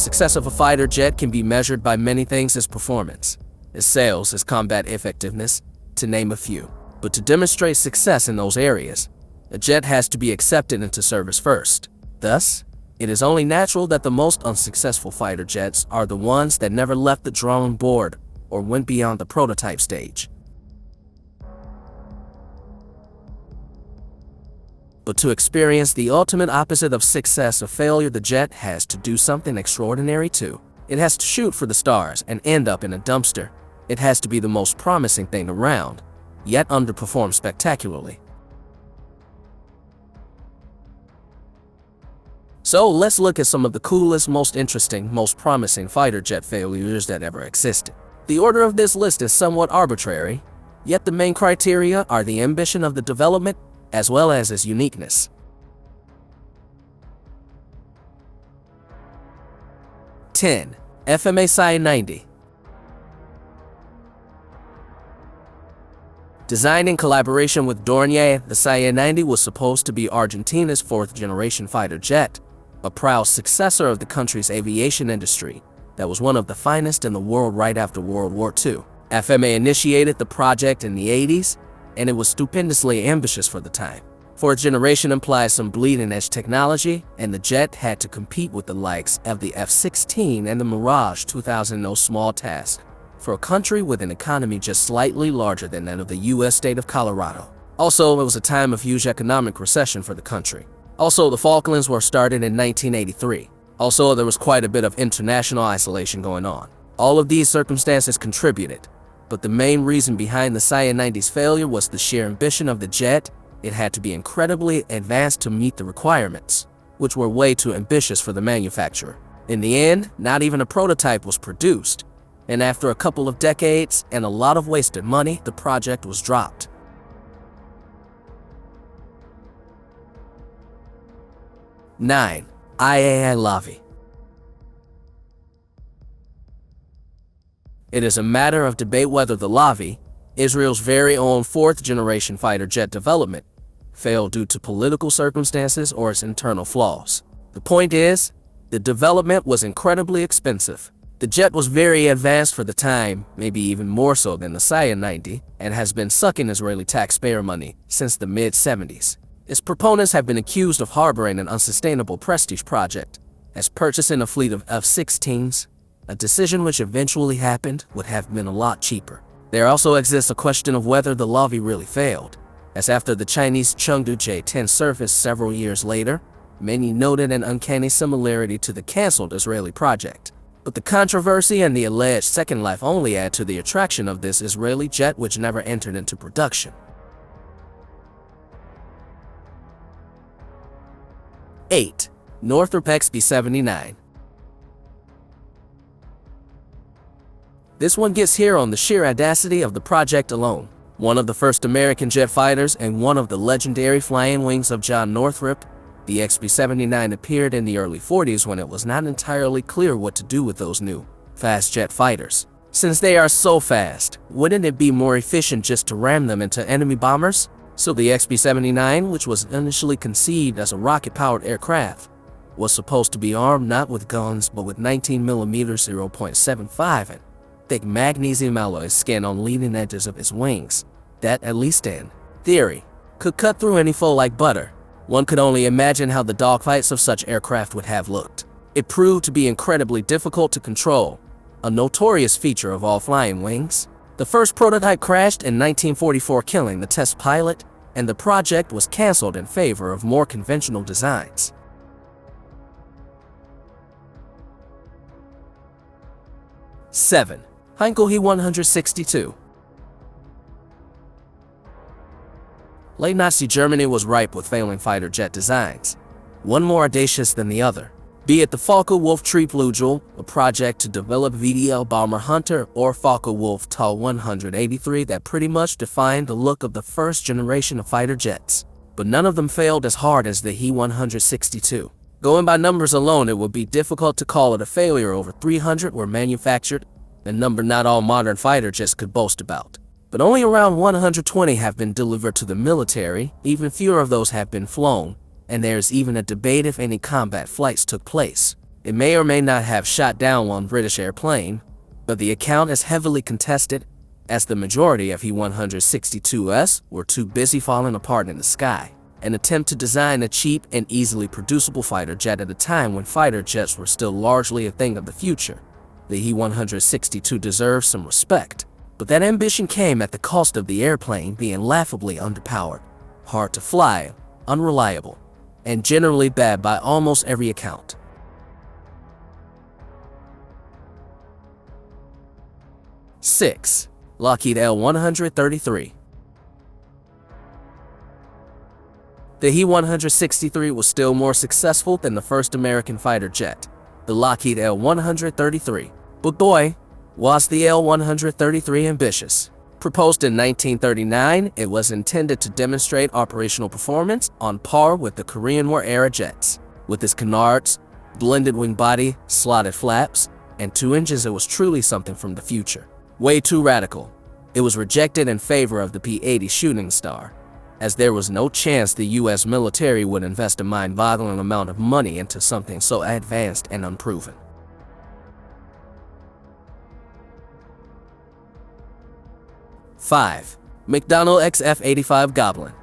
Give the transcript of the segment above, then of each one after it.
success of a fighter jet can be measured by many things: its performance, its sales, its combat effectiveness, to name a few. But to demonstrate success in those areas, a jet has to be accepted into service first. Thus, it is only natural that the most unsuccessful fighter jets are the ones that never left the drawing board or went beyond the prototype stage. But to experience the ultimate opposite of success or failure, the jet has to do something extraordinary too. It has to shoot for the stars and end up in a dumpster. It has to be the most promising thing around, yet underperform spectacularly. So let's look at some of the coolest, most interesting, most promising fighter jet failures that ever existed. The order of this list is somewhat arbitrary, yet the main criteria are the ambition of the development as well as its uniqueness. 10. FMA Cy-90. Designed in collaboration with Dornier, the Cy-90 was supposed to be Argentina's fourth-generation fighter jet, a proud successor of the country's aviation industry that was one of the finest in the world right after World War II. FMA initiated the project in the 80s, and it was stupendously ambitious for the time. Fourth generation implies some bleeding-edge technology, and the jet had to compete with the likes of the F-16 and the Mirage 2000. No small task for a country with an economy just slightly larger than that of the U.S. state of Colorado. Also, it was a time of huge economic recession for the country. Also, the Falklands War started in 1983. Also, there was quite a bit of international isolation going on. All of these circumstances contributed, but the main reason behind the Cy-90's failure was the sheer ambition of the jet. It had to be incredibly advanced to meet the requirements, which were way too ambitious for the manufacturer. In the end, not even a prototype was produced, and after a couple of decades and a lot of wasted money, the project was dropped. 9. IAI Lavi. It is a matter of debate whether the Lavi, Israel's very own fourth-generation fighter jet development, failed due to political circumstances or its internal flaws. The point is, the development was incredibly expensive. The jet was very advanced for the time, maybe even more so than the Cy-90, and has been sucking Israeli taxpayer money since the mid-70s. Its proponents have been accused of harboring an unsustainable prestige project, as purchasing a fleet of F-16s, a decision which eventually happened, would have been a lot cheaper. There also exists a question of whether the Lavi really failed, as after the Chinese Chengdu J-10 surfaced several years later, many noted an uncanny similarity to the cancelled Israeli project. But the controversy and the alleged second life only add to the attraction of this Israeli jet, which never entered into production. 8. Northrop XB-79. This one gets here on the sheer audacity of the project alone. One of the first American jet fighters and one of the legendary flying wings of John Northrop, the XB-79 appeared in the early 40s when it was not entirely clear what to do with those new, fast jet fighters. Since they are so fast, wouldn't it be more efficient just to ram them into enemy bombers? So the XB-79, which was initially conceived as a rocket-powered aircraft, was supposed to be armed not with guns but with 19mm 0.75 and thick magnesium alloy skin on leading edges of its wings that, at least in theory, could cut through any foe like butter. One could only imagine how the dogfights of such aircraft would have looked. It proved to be incredibly difficult to control, a notorious feature of all flying wings. The first prototype crashed in 1944, killing the test pilot, and the project was cancelled in favor of more conventional designs. 7. Heinkel He-162. Late Nazi Germany was ripe with failing fighter jet designs, one more audacious than the other. Be it the Focke-Wulf Triebflügel, a project to develop VDL Bomber Hunter, or Focke-Wulf Tu-183 that pretty much defined the look of the first generation of fighter jets. But none of them failed as hard as the He-162. Going by numbers alone, it would be difficult to call it a failure. Over 300 were manufactured, a number not all modern fighter jets could boast about. But only around 120 have been delivered to the military, even fewer of those have been flown, and there's even a debate if any combat flights took place. It may or may not have shot down one British airplane, but the account is heavily contested as the majority of E-162s were too busy falling apart in the sky. An attempt to design a cheap and easily producible fighter jet at a time when fighter jets were still largely a thing of the future. The E-162 deserves some respect, but that ambition came at the cost of the airplane being laughably underpowered, hard to fly, unreliable, and generally bad by almost every account. Six. Lockheed L-133. The E-163 was still more successful than the first American fighter jet, the Lockheed L-133. But boy, was the L-133 ambitious. Proposed in 1939, it was intended to demonstrate operational performance on par with the Korean War-era jets. With its canards, blended wing body, slotted flaps, and 2 engines, it was truly something from the future. Way too radical. It was rejected in favor of the P-80 Shooting Star, as there was no chance the U.S. military would invest a mind-boggling amount of money into something so advanced and unproven. 5. McDonnell XF-85 Goblin.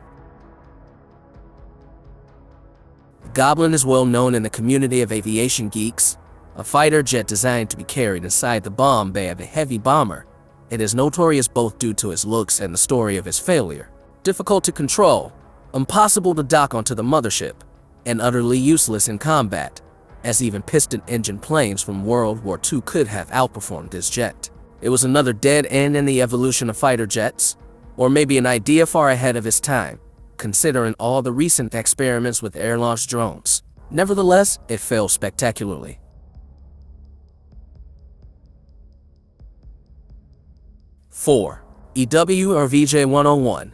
The Goblin is well known in the community of aviation geeks, a fighter jet designed to be carried inside the bomb bay of a heavy bomber. It is notorious both due to its looks and the story of its failure. Difficult to control, impossible to dock onto the mothership, and utterly useless in combat, as even piston-engine planes from World War II could have outperformed this jet. It was another dead end in the evolution of fighter jets, or maybe an idea far ahead of its time, considering all the recent experiments with air-launched drones. Nevertheless, it failed spectacularly. 4. EW or VJ-101.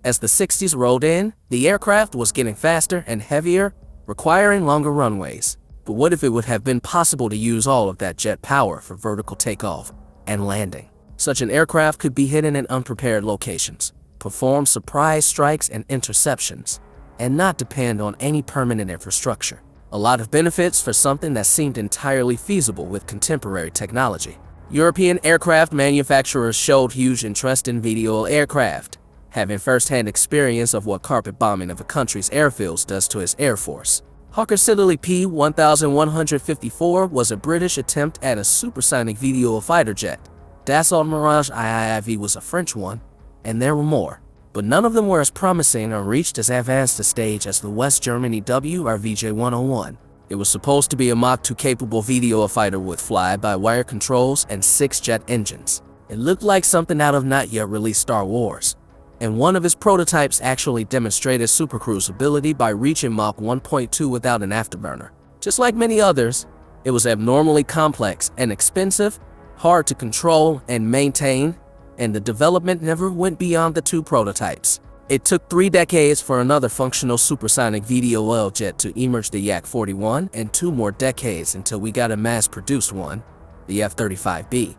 As the 60s rolled in, the aircraft was getting faster and heavier, requiring longer runways. But what if it would have been possible to use all of that jet power for vertical takeoff and landing? Such an aircraft could be hidden in unprepared locations, perform surprise strikes and interceptions, and not depend on any permanent infrastructure. A lot of benefits for something that seemed entirely feasible with contemporary technology. European aircraft manufacturers showed huge interest in VTOL aircraft, having first-hand experience of what carpet bombing of a country's airfields does to its air force. Hawker Siddeley P-1154 was a British attempt at a supersonic VTOL fighter jet. Dassault Mirage IIIV was a French one, and there were more. But none of them were as promising or reached as advanced a stage as the West German EW or VJ-101. It was supposed to be a Mach 2 capable VTOL fighter with fly-by-wire controls and 6 jet engines. It looked like something out of not yet released Star Wars, and one of its prototypes actually demonstrated supercruise ability by reaching Mach 1.2 without an afterburner. Just like many others, it was abnormally complex and expensive, hard to control and maintain, and the development never went beyond the 2 prototypes. It took 3 decades for another functional supersonic VTOL jet to emerge, the Yak-41, and 2 more decades until we got a mass-produced one, the F-35B.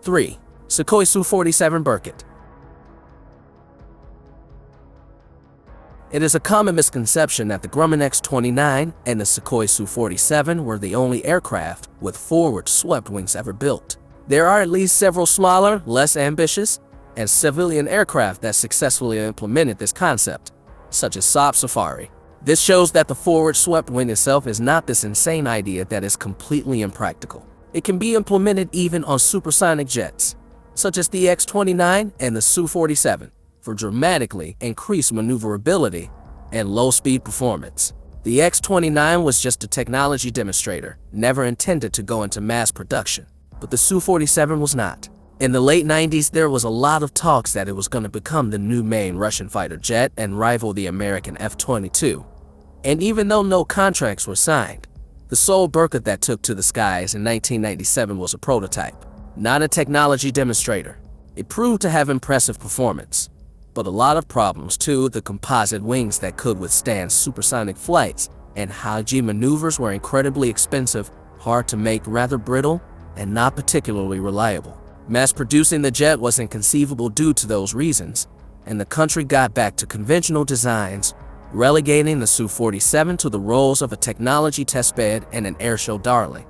3. Sukhoi Su-47 Berkut. It is a common misconception that the Grumman X-29 and the Sukhoi Su-47 were the only aircraft with forward-swept wings ever built. There are at least several smaller, less ambitious, and civilian aircraft that successfully implemented this concept, such as Saab Safari. This shows that the forward-swept wing itself is not this insane idea that is completely impractical. It can be implemented even on supersonic jets, such as the X-29 and the Su-47, for dramatically increased maneuverability and low-speed performance. The X-29 was just a technology demonstrator, never intended to go into mass production, but the Su-47 was not. In the late 90s, there was a lot of talks that it was going to become the new main Russian fighter jet and rival the American F-22. And even though no contracts were signed, the sole Berkut that took to the skies in 1997 was a prototype, not a technology demonstrator. It proved to have impressive performance, but a lot of problems too. The composite wings that could withstand supersonic flights and high-G maneuvers were incredibly expensive, hard to make, rather brittle, and not particularly reliable. Mass-producing the jet was inconceivable due to those reasons, and the country got back to conventional designs, relegating the Su-47 to the roles of a technology testbed and an airshow darling.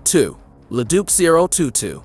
2. Leduc 022.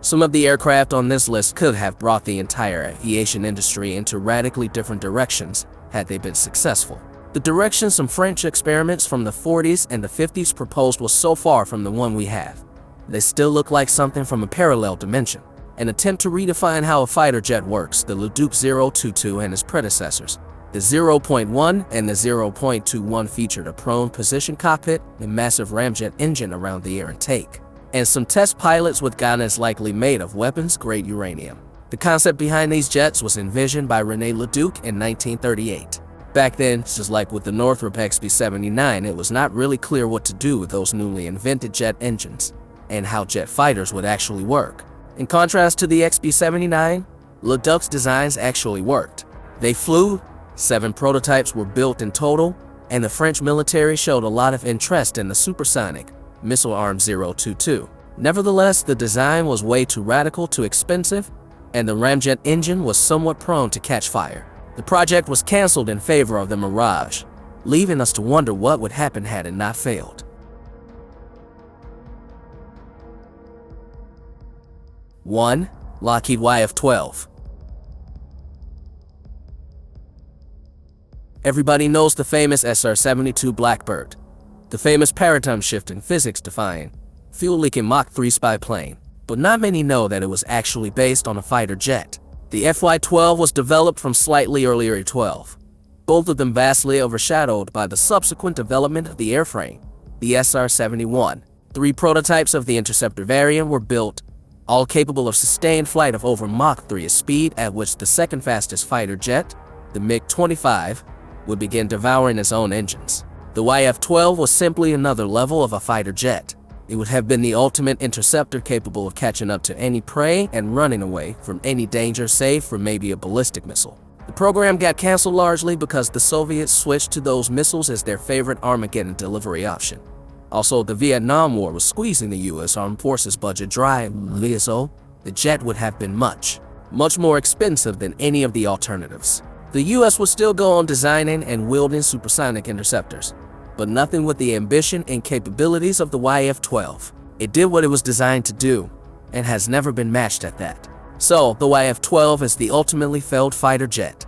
Some of the aircraft on this list could have brought the entire aviation industry into radically different directions had they been successful. The direction some French experiments from the 40s and the 50s proposed was so far from the one we have. They still look like something from a parallel dimension. An attempt to redefine how a fighter jet works, the Leduc 022 and his predecessors, the 0.1 and the 0.21 featured a prone position cockpit, a massive ramjet engine around the air intake, and some test pilots with guns likely made of weapons-grade uranium. The concept behind these jets was envisioned by René Leduc in 1938. Back then, just like with the Northrop XB-79, it was not really clear what to do with those newly invented jet engines, and how jet fighters would actually work. In contrast to the XB-79, Leduc's designs actually worked. They flew, 7 prototypes were built in total, and the French military showed a lot of interest in the supersonic, missile-armed 022. Nevertheless, the design was way too radical, too expensive, and the ramjet engine was somewhat prone to catch fire. The project was canceled in favor of the Mirage, leaving us to wonder what would happen had it not failed. 1. Lockheed YF-12. Everybody knows the famous SR-72 Blackbird, the famous paradigm-shifting, physics-defying, fuel-leaking Mach 3 spy plane, but not many know that it was actually based on a fighter jet. The FY-12 was developed from slightly earlier A-12, both of them vastly overshadowed by the subsequent development of the airframe, the SR-71. 3 prototypes of the interceptor variant were built, all capable of sustained flight of over Mach 3, a speed at which the second fastest fighter jet, the MiG-25, would begin devouring its own engines. The YF-12 was simply another level of a fighter jet. It would have been the ultimate interceptor capable of catching up to any prey and running away from any danger save for maybe a ballistic missile. The program got canceled largely because the Soviets switched to those missiles as their favorite Armageddon delivery option. Also, the Vietnam War was squeezing the U.S. Armed Forces budget dry, so the jet would have been much more expensive than any of the alternatives. The U.S. would still go on designing and wielding supersonic interceptors, but nothing with the ambition and capabilities of the YF-12. It did what it was designed to do, and has never been matched at that. So, the YF-12 is the ultimately failed fighter jet.